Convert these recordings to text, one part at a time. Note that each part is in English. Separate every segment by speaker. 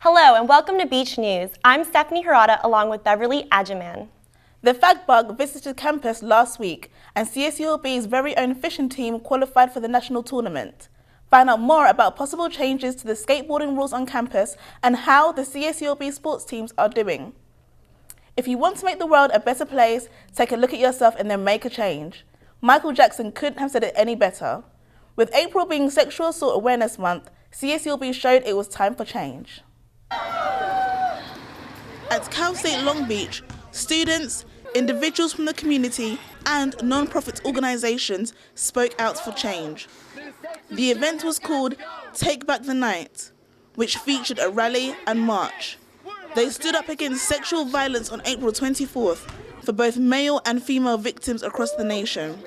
Speaker 1: Hello and welcome to Beach News. I'm Stephanie Harada along with Beverly Ajaman.
Speaker 2: The Fagbug visited campus last week and CSULB's very own fishing team qualified for the national tournament. Find out more about possible changes to the skateboarding rules on campus and how the CSULB sports teams are doing. If you want to make the world a better place, take a look at yourself and then make a change. Michael Jackson couldn't have said it any better. With April being Sexual Assault Awareness Month, CSULB showed it was time for change. At Cal State Long Beach, students, individuals from the community and non-profit organisations spoke out for change. The event was called Take Back the Night, which featured a rally and march. They stood up against sexual violence on April 24th for both male and female victims across the nation.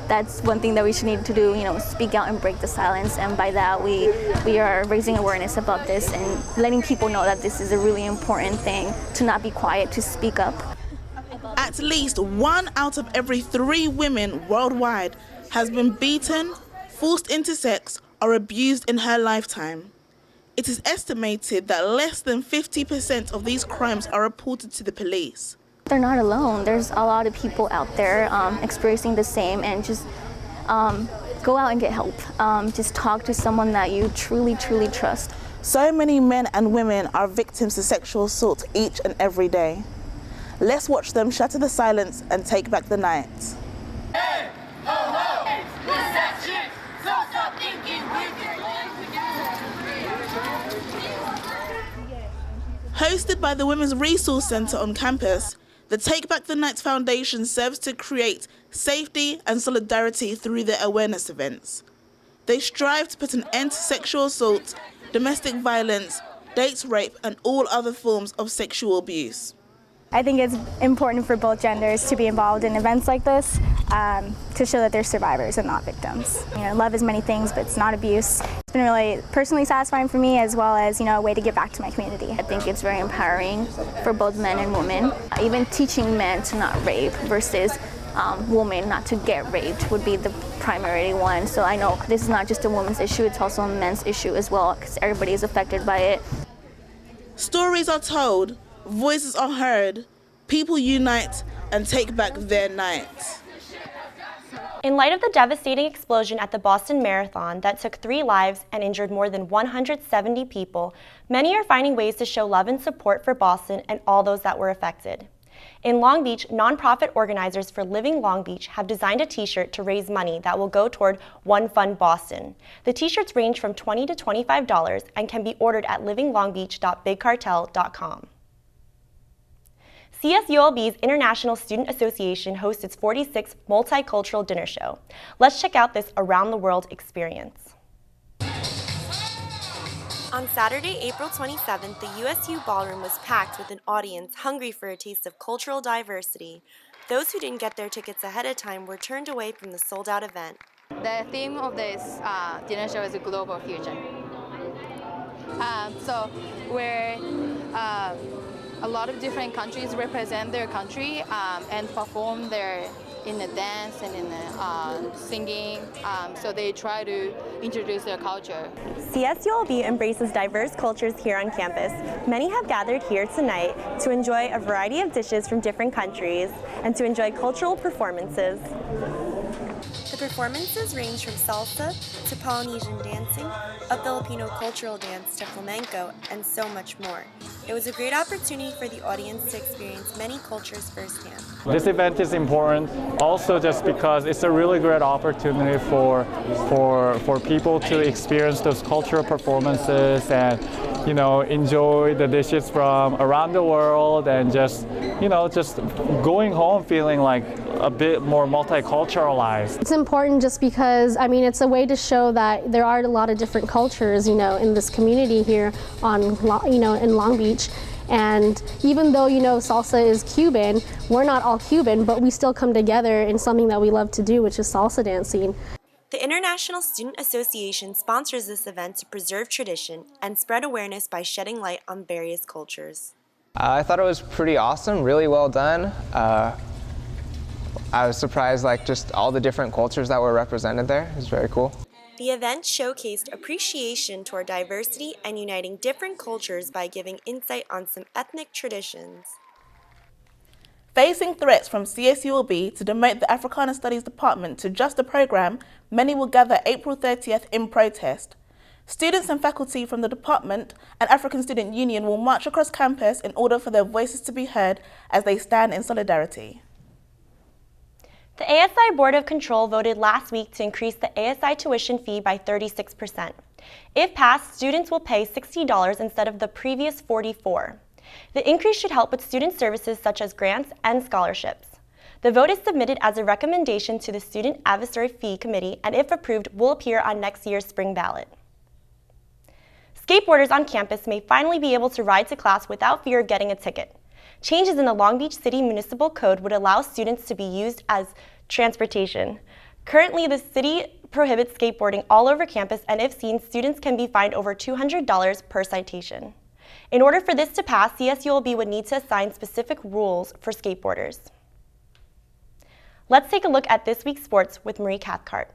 Speaker 3: That's one thing that we should need to do, speak out and break the silence. And by that, we are raising awareness about this and letting people know that this is a really important thing, to not be quiet, to speak up.
Speaker 2: At least 1 out of every 3 women worldwide has been beaten, forced into sex, or abused in her lifetime. It is estimated that less than 50% of these crimes are reported to the police.
Speaker 3: They're not alone. There's a lot of people out there experiencing the same, and just go out and get help. Just talk to someone that you truly, truly trust.
Speaker 2: So many men and women are victims of sexual assault each and every day. Let's watch them shatter the silence and take back the night.
Speaker 4: Hey, ho, ho, hey, it's that shit, so stop thinking
Speaker 2: Hosted by the Women's Resource Centre on campus, the Take Back the Night Foundation serves to create safety and solidarity through their awareness events. They strive to put an end to sexual assault, domestic violence, date rape, and all other forms of sexual abuse.
Speaker 5: I think it's important for both genders to be involved in events like this to show that they're survivors and not victims. Love is many things, but it's not abuse. It's been really personally satisfying for me, as well as a way to give back to my community.
Speaker 3: I think it's very empowering for both men and women. Even teaching men to not rape versus women not to get raped would be the primary one. So I know this is not just a woman's issue, it's also a men's issue as well, because everybody is affected by it.
Speaker 2: Stories are told, voices are heard, people unite and take back their night.
Speaker 1: In light of the devastating explosion at the Boston Marathon that took 3 lives and injured more than 170 people, many are finding ways to show love and support for Boston and all those that were affected. In Long Beach, nonprofit organizers for Living Long Beach have designed a t-shirt to raise money that will go toward One Fund Boston. The t-shirts range from $20 to $25 and can be ordered at livinglongbeach.bigcartel.com. CSULB's International Student Association hosts its 46th Multicultural Dinner Show. Let's check out this around-the-world experience. On Saturday, April 27th, the USU Ballroom was packed with an audience hungry for a taste of cultural diversity. Those who didn't get their tickets ahead of time were turned away from the sold-out event.
Speaker 6: The theme of this dinner show is a global fusion. So where a lot of different countries represent their country and perform in the dance and in the singing, so they try to introduce their culture.
Speaker 1: CSULB embraces diverse cultures here on campus. Many have gathered here tonight to enjoy a variety of dishes from different countries and to enjoy cultural performances. The performances range from salsa to Polynesian dancing, a Filipino cultural dance to flamenco, and so much more. It was a great opportunity for the audience to experience many cultures firsthand.
Speaker 7: This event is important also just because it's a really great opportunity for people to experience those cultural performances and enjoy the dishes from around the world, and just going home feeling like a bit more multiculturalized.
Speaker 8: It's important just because, it's a way to show that there are a lot of different cultures, in this community here in Long Beach. And even though, salsa is Cuban, we're not all Cuban, but we still come together in something that we love to do, which is salsa dancing.
Speaker 1: The International Student Association sponsors this event to preserve tradition and spread awareness by shedding light on various cultures.
Speaker 9: I thought it was pretty awesome, really well done. I was surprised, just all the different cultures that were represented there. It was very cool.
Speaker 1: The event showcased appreciation toward diversity and uniting different cultures by giving insight on some ethnic traditions.
Speaker 2: Facing threats from CSULB to demote the Africana Studies Department to just a program, many will gather April 30th in protest. Students and faculty from the department and African Student Union will march across campus in order for their voices to be heard as they stand in solidarity.
Speaker 1: The ASI Board of Control voted last week to increase the ASI tuition fee by 36%. If passed, students will pay $60 instead of the previous $44. The increase should help with student services such as grants and scholarships. The vote is submitted as a recommendation to the Student Advisory Fee Committee and if approved, will appear on next year's spring ballot. Skateboarders on campus may finally be able to ride to class without fear of getting a ticket. Changes in the Long Beach City Municipal Code would allow students to be used as transportation. Currently, the city prohibits skateboarding all over campus, and if seen, students can be fined over $200 per citation. In order for this to pass, CSULB would need to assign specific rules for skateboarders. Let's take a look at this week's sports with Marie Cathcart.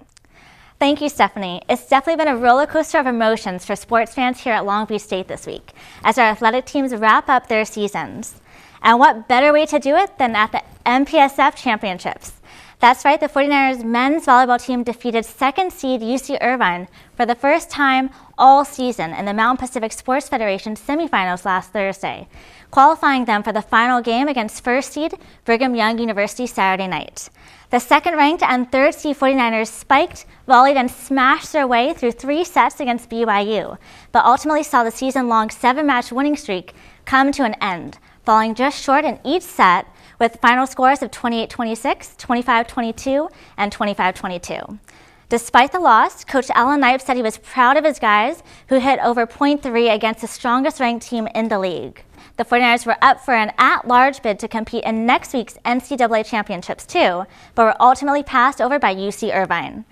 Speaker 10: Thank you, Stephanie. It's definitely been a roller coaster of emotions for sports fans here at Long Beach State this week, as our athletic teams wrap up their seasons. And what better way to do it than at the MPSF Championships? That's right, the 49ers men's volleyball team defeated second seed UC Irvine for the first time all season in the Mountain Pacific Sports Federation semifinals last Thursday, qualifying them for the final game against first seed Brigham Young University Saturday night. The second-ranked and third seed 49ers spiked, volleyed, and smashed their way through 3 sets against BYU, but ultimately saw the season-long 7-match winning streak come to an end, falling just short in each set with final scores of 28-26, 25-22, and 25-22. Despite the loss, Coach Alan Knipe said he was proud of his guys who hit over .3 against the strongest-ranked team in the league. The 49ers were up for an at-large bid to compete in next week's NCAA championships too, but were ultimately passed over by UC Irvine.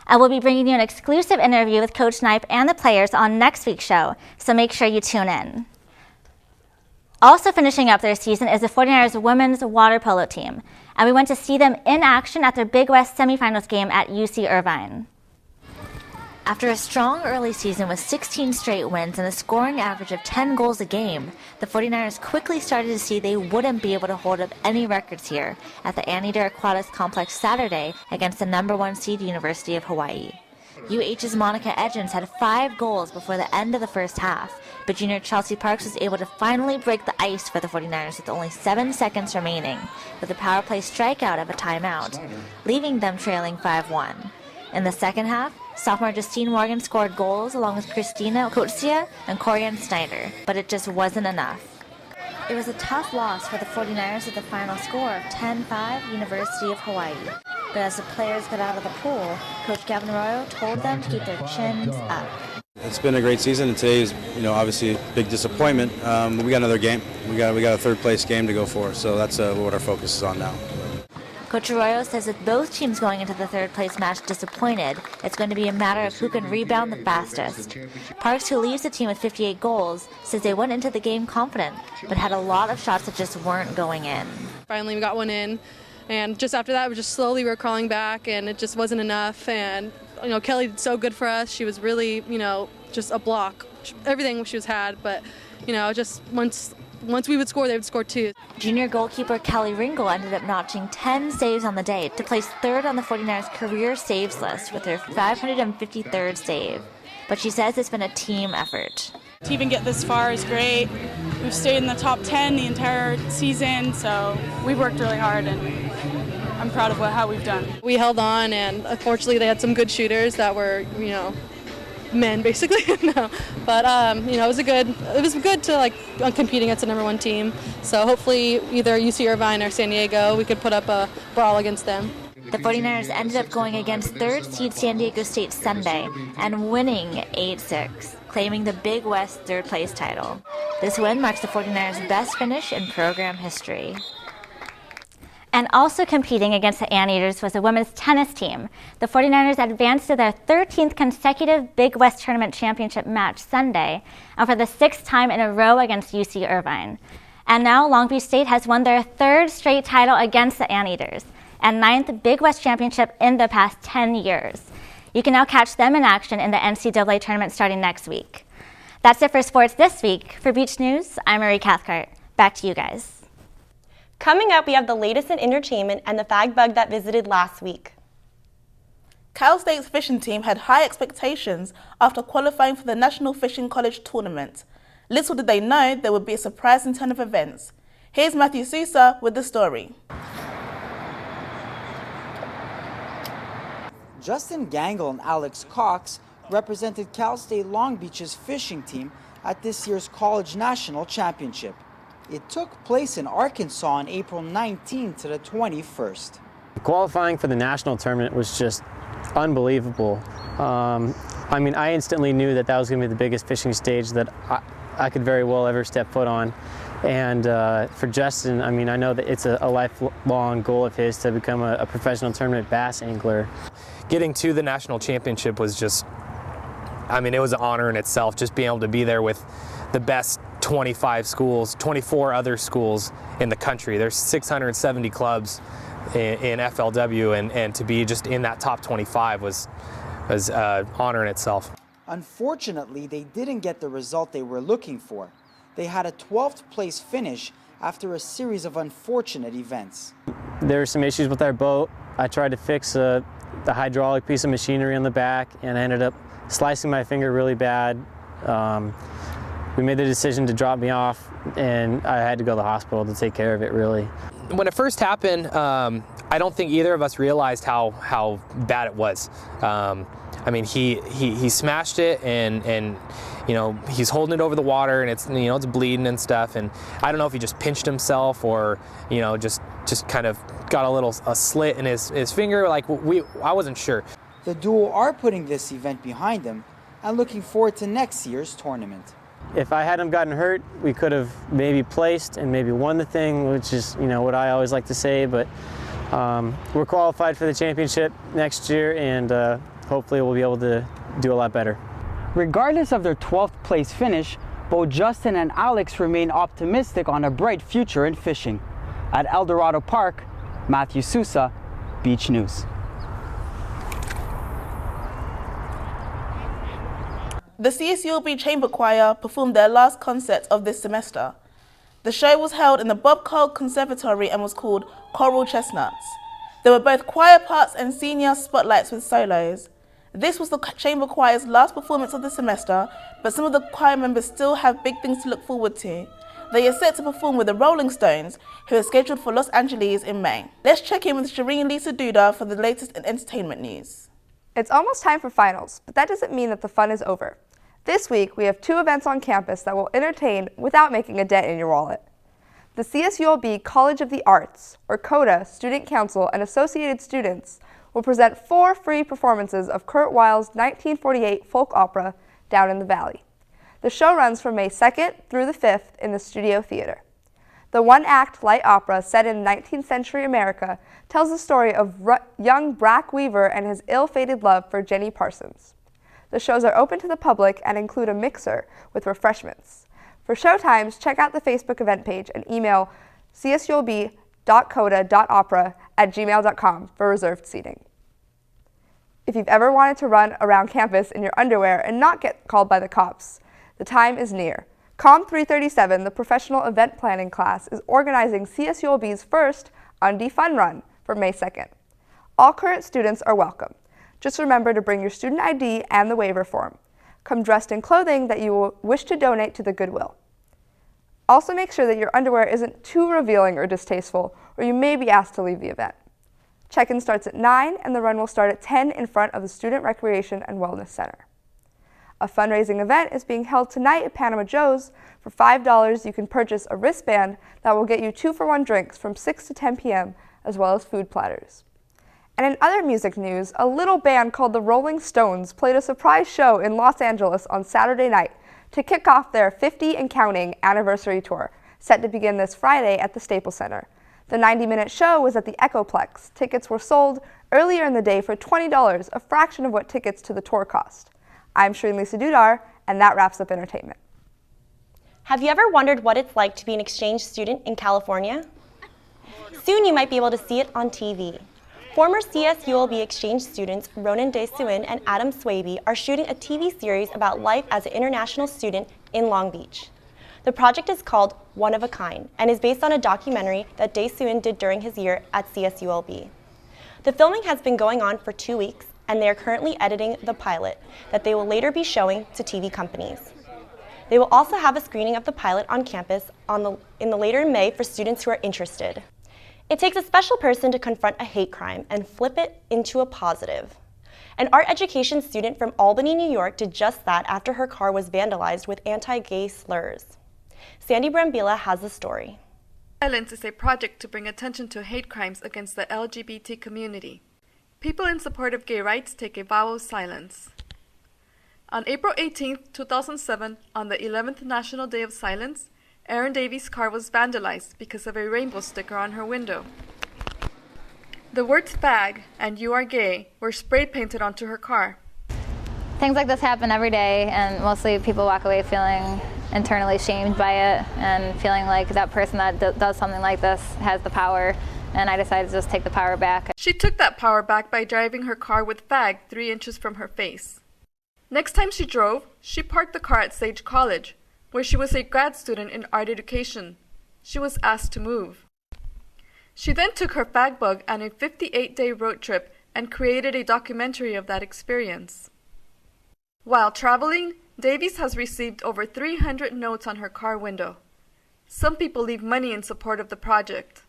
Speaker 10: I will be bringing you an exclusive interview with Coach Knipe and the players on next week's show, so make sure you tune in. Also finishing up their season is the 49ers women's water polo team, and we went to see them in action at their Big West semifinals game at UC Irvine. After a strong early season with 16 straight wins and a scoring average of 10 goals a game, the 49ers quickly started to see they wouldn't be able to hold up any records here at the Anita Aquatis Complex Saturday against the #1 seed University of Hawaii. UH's Monica Edgens had 5 goals before the end of the first half, but junior Chelsea Parks was able to finally break the ice for the 49ers with only 7 seconds remaining, with a power play strikeout of a timeout, leaving them trailing 5-1. In the second half, sophomore Justine Morgan scored goals along with Christina Kotsia and Corianne Snyder, but it just wasn't enough. It was a tough loss for the 49ers with the final score of 10-5 University of Hawaii. But as the players got out of the pool, Coach Gavin Arroyo told them to keep their chins up.
Speaker 11: It's been a great season, and today is, obviously a big disappointment. But we got another game. We got a third place game to go for, so that's what our focus is on now.
Speaker 10: Coach Arroyo says with both teams going into the third place match disappointed, it's going to be a matter of who can rebound the fastest. Parks, who leads the team with 58 goals, says they went into the game confident, but had a lot of shots that just weren't going in.
Speaker 12: Finally we got one in, and just after that we were crawling back, and it just wasn't enough. And Kelly did so good for us. She was really, just a block, everything she was had, but just once we would score, they would score too.
Speaker 10: Junior goalkeeper Kelly Ringel ended up notching 10 saves on the day to place third on the 49ers career saves list with her 553rd save. But she says it's been a team effort.
Speaker 13: To even get this far is great. We've stayed in the top 10 the entire season, so we've worked really hard, and I'm proud of how we've done.
Speaker 12: We held on, and unfortunately they had some good shooters that were, men basically. No, but it was good to compete against the #1 team. So hopefully either UC Irvine or San Diego, we could put up a brawl against them.
Speaker 10: The 49ers ended up going against third seed San Diego State Sunday and winning 8-6, claiming the Big West third place title. This win marks the 49ers' best finish in program history. And also competing against the Anteaters was the women's tennis team. The 49ers advanced to their 13th consecutive Big West Tournament Championship match Sunday, and for the 6th time in a row against UC Irvine. And now Long Beach State has won their 3rd straight title against the Anteaters, and 9th Big West Championship in the past 10 years. You can now catch them in action in the NCAA tournament starting next week. That's it for sports this week. For Beach News, I'm Marie Cathcart. Back to you guys.
Speaker 1: Coming up, we have the latest in entertainment and the fag bug that visited last week.
Speaker 2: Cal State's fishing team had high expectations after qualifying for the National Fishing College Tournament. Little did they know there would be a surprising turn of events. Here's Matthew Sousa with the story.
Speaker 14: Justin Gangle and Alex Cox represented Cal State Long Beach's fishing team at this year's College National Championship. It took place in Arkansas on April 19th to the 21st.
Speaker 15: Qualifying for the national tournament was just unbelievable. I mean, I instantly knew that was going to be the biggest fishing stage that I could very well ever step foot on. And for Justin, I mean, I know that it's a lifelong goal of his to become a professional tournament bass angler.
Speaker 16: Getting to the national championship was just, I mean, it was an honor in itself, just being able to be there with the best 25 schools, 24 other schools in the country. There's 670 clubs in FLW, and to be just in that top 25 was an honor in itself.
Speaker 14: Unfortunately, they didn't get the result they were looking for. They had a 12th place finish after a series of unfortunate events.
Speaker 15: There were some issues with our boat. I tried to fix the hydraulic piece of machinery on the back, and I ended up slicing my finger really bad. We made the decision to drop me off, and I had to go to the hospital to take care of it, really.
Speaker 16: When it first happened, I don't think either of us realized how bad it was. I mean, he smashed it, and you know, he's holding it over the water, and it's, you know, it's bleeding and stuff. And I don't know if he just pinched himself or, you know, just kind of got a slit in his finger. Like I wasn't sure.
Speaker 14: The duo are putting this event behind them and looking forward to next year's tournament.
Speaker 15: If I hadn't gotten hurt, we could have maybe placed and maybe won the thing, which is, you know, what I always like to say. But we're qualified for the championship next year, and hopefully we'll be able to do a lot better.
Speaker 17: Regardless of their 12th place finish, both Justin and Alex remain optimistic on a bright future in fishing. At El Dorado Park, Matthew Sousa, Beach News.
Speaker 2: The CSULB Chamber Choir performed their last concert of this semester. The show was held in the Bob Cole Conservatory and was called Choral Chestnuts. There were both choir parts and senior spotlights with solos. This was the Chamber Choir's last performance of the semester, but some of the choir members still have big things to look forward to. They are set to perform with the Rolling Stones, who are scheduled for Los Angeles in May. Let's check in with Shireen Lisa Duda for the latest in entertainment news.
Speaker 18: It's almost time for finals, but that doesn't mean that the fun is over. This week, we have 2 events on campus that will entertain without making a dent in your wallet. The CSULB College of the Arts, or CODA, Student Council, and associated students will present 4 free performances of Kurt Weill's 1948 folk opera, Down in the Valley. The show runs from May 2nd through the 5th in the Studio Theater. The one-act light opera set in 19th century America tells the story of young Brack Weaver and his ill-fated love for Jenny Parsons. The shows are open to the public and include a mixer with refreshments. For showtimes, check out the Facebook event page and email csulb.coda.opera@gmail.com for reserved seating. If you've ever wanted to run around campus in your underwear and not get called by the cops, the time is near. COM 337, the professional event planning class, is organizing CSULB's first Undie Fun Run for May 2nd. All current students are welcome. Just remember to bring your student ID and the waiver form. Come dressed in clothing that you will wish to donate to the Goodwill. Also make sure that your underwear isn't too revealing or distasteful, or you may be asked to leave the event. Check-in starts at 9 and the run will start at 10 in front of the Student Recreation and Wellness Center. A fundraising event is being held tonight at Panama Joe's. For $5, you can purchase a wristband that will get you 2-for-1 drinks from 6 to 10 p.m., as well as food platters. And in other music news, a little band called the Rolling Stones played a surprise show in Los Angeles on Saturday night to kick off their 50 and counting anniversary tour, set to begin this Friday at the Staples Center. The 90-minute show was at the Echoplex. Tickets were sold earlier in the day for $20, a fraction of what tickets to the tour cost. I'm Shireen Lisa Dudar, and that wraps up entertainment.
Speaker 1: Have you ever wondered what it's like to be an exchange student in California? Soon you might be able to see it on TV. Former CSULB exchange students Ronan Desuin and Adam Swaby are shooting a TV series about life as an international student in Long Beach. The project is called One of a Kind and is based on a documentary that Desuin did during his year at CSULB. The filming has been going on for 2 weeks, and they are currently editing the pilot that they will later be showing to TV companies. They will also have a screening of the pilot on campus in the later May for students who are interested. It takes a special person to confront a hate crime and flip it into a positive. An art education student from Albany, New York did just that after her car was vandalized with anti-gay slurs. Sandy Brambilla has the story.
Speaker 19: Silence is a project to bring attention to hate crimes against the LGBT community. People in support of gay rights take a vow of silence. On April 18, 2007, on the 11th National Day of Silence, Erin Davies' car was vandalized because of a rainbow sticker on her window. The words "fag" and "you are gay" were spray painted onto her car.
Speaker 20: Things like this happen every day, and mostly people walk away feeling internally shamed by it and feeling like that person that does something like this has the power, and I decided to just take the power back.
Speaker 19: She took that power back by driving her car with "fag" 3 inches from her face. Next time she drove, she parked the car at Sage College, where she was a grad student in art education. She was asked to move. She then took her fag bug on a 58-day road trip and created a documentary of that experience. While traveling, Davies has received over 300 notes on her car window. Some people leave money in support of the project.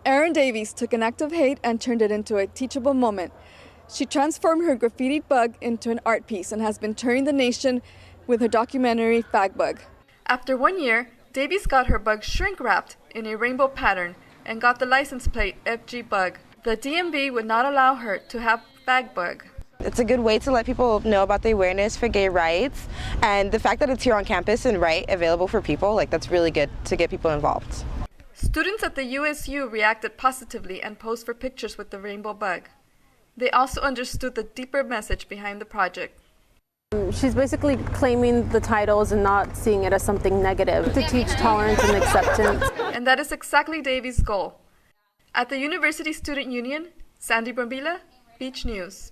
Speaker 19: Erin Davies took an act of hate and turned it into a teachable moment. She transformed her graffitied bug into an art piece and has been touring the nation with her documentary Fag Bug. After 1 year, Davies got her bug shrink-wrapped in a rainbow pattern and got the license plate FG Bug. The DMV would not allow her to have Fag Bug.
Speaker 21: It's a good way to let people know about the awareness for gay rights, and the fact that it's here on campus and available for people, that's really good to get people involved.
Speaker 19: Students at the USU reacted positively and posed for pictures with the rainbow bug. They also understood the deeper message behind the project.
Speaker 22: She's basically claiming the titles and not seeing it as something negative, to teach tolerance and acceptance.
Speaker 19: And that is exactly Davies' goal. At the University Student Union, Sandy Brambilla, Beach News.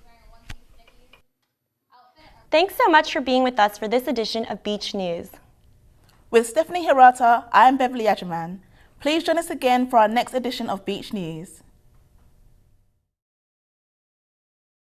Speaker 1: Thanks so much for being with us for this edition of Beach News.
Speaker 2: With Stephanie Hirata, I am Beverly Yajaman. Please join us again for our next edition of Beach News.